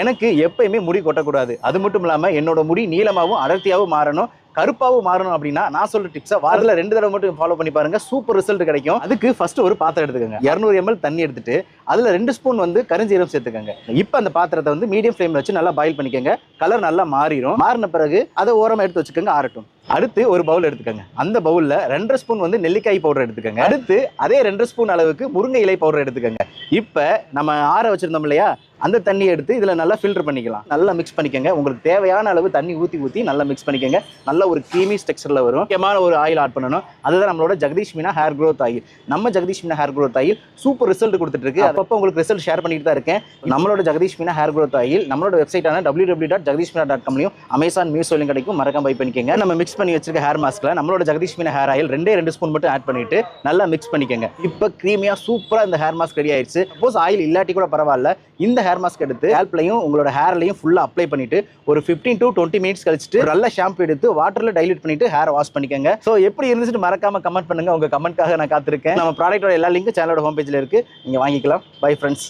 எனக்கு எப்பயுமே முடி கொட்டக்கூடாது. அது மட்டும் இல்லாம என்னோட முடி நீளமாவும் அடர்த்தியாவும் மாறணும், கருப்பாவும் மாறணும் அப்படின்னா நான் சொல்ற டிப்ஸை வாரத்துல 2 தடவை மட்டும் ஃபாலோ பண்ணி பாருங்க. சூப்பர் ரிசல்ட் கிடைக்கும். அதுக்கு ஃபர்ஸ்ட் ஒரு பாத்திரம் எடுத்துக்கோங்க. 200 ml தண்ணி எடுத்துட்டு அதுல 2 ஸ்பூன் வந்து கருஞ்சீரகம் சேர்த்துக்கோங்க. இப்போ அந்த பாத்திரத்தை வந்து மீடியம் ஃப்ளேம்ல வச்சு நல்லா பாயில் பண்ணிக்கோங்க. கலர் நல்லா மாறிடும். மாறின பிறகு அதை ஓரமா எடுத்து வச்சுக்கோங்க, ஆறட்டும். அடுத்து ஒரு பவுல் எடுத்துக்கோங்க. அந்த பவுல்ல 2 ஸ்பூன் வந்து நெல்லிக்காய் பவுடர் எடுத்துக்கோங்க. அடுத்து அதே 2 ஸ்பூன் அளவுக்கு முருங்கை இலை பவுடர் எடுத்துக்கோங்க. இப்போ நம்ம ஆற வச்சிருந்தோம் இல்லையா, அந்த தண்ணி எடுத்து இதுல நல்லா ஃபில்டர் பண்ணிக்கலாம். நல்லா மிக்ஸ் பண்ணிக்கோங்க. உங்களுக்கு தேவையான அளவு தண்ணி ஊற்றி நல்லா மிக்ஸ் பண்ணிக்கோங்க. நல்ல ஒரு க்ரீமி டெக்ஸ்சர்ல வரும். முக்கியமான ஒரு ஆயில் ஆட் பண்ணணும். அதுதான் நம்மளோட Jagadish Meena hair growth oil. நம்ம Jagadeesh Meena hair growth oil super result கொடுத்துட்டு இருக்கு. அப்பப்போ உங்களுக்கு ரிசல்ட் ஷேர் பண்ணிட்டு தான் இருக்கேன். நம்மளோட Jagadish Meena hair growth oil நம்மளோட வெப்சைட்டான www.jagdishmeena.com அமேசான் மியூசோலையும் கிடைக்கும். மறக்காம பை பண்ணிக்கோங்க. நம்ம மிக்ஸ் பண்ணி வச்சிருக்க ஹேர் மாஸ்க்ல நம்மளோட Jagadish Meena hair oil 2 spoon மட்டும் ஆட் பண்ணிட்டு நல்லா மிக்ஸ் பண்ணிக்கோங்க. இப்போ க்ரீமியா சூப்பரா இந்த ஹேர் மாஸ்க் ரெடி ஆயிடுச்சு. சப்போஸ் ஆயில் இல்லாட்டி கூட பரவாயில்ல, இந்த ஹேர் மாஸ்க் எடுத்து ஸ்கேல்ப்லையும் உங்களோட ஹேர்லையும் ஃபுல்லா அப்ளை பண்ணிட்டு ஒரு 15 to 20 மினிட்ஸ் கழிச்சிட்டு நல்ல ஷாம்பு எடுத்து வாட்டர்ல டைல்யூட் பண்ணிட்டு ஹேர் வாஷ் பண்ணிக்கோங்க. ஸோ எப்படி இருந்துச்சு மறக்காம கமெண்ட் பண்ணுங்க. உங்க கமெண்ட்காக நான் காத்திருக்கேன். நம்ம ப்ராடக்ட்டோட எல்லா லிங்க் சேனலோட ஹோம் பேஜ்ல இருக்கு, நீங்க வாங்கிக்கலாம். Bye friends.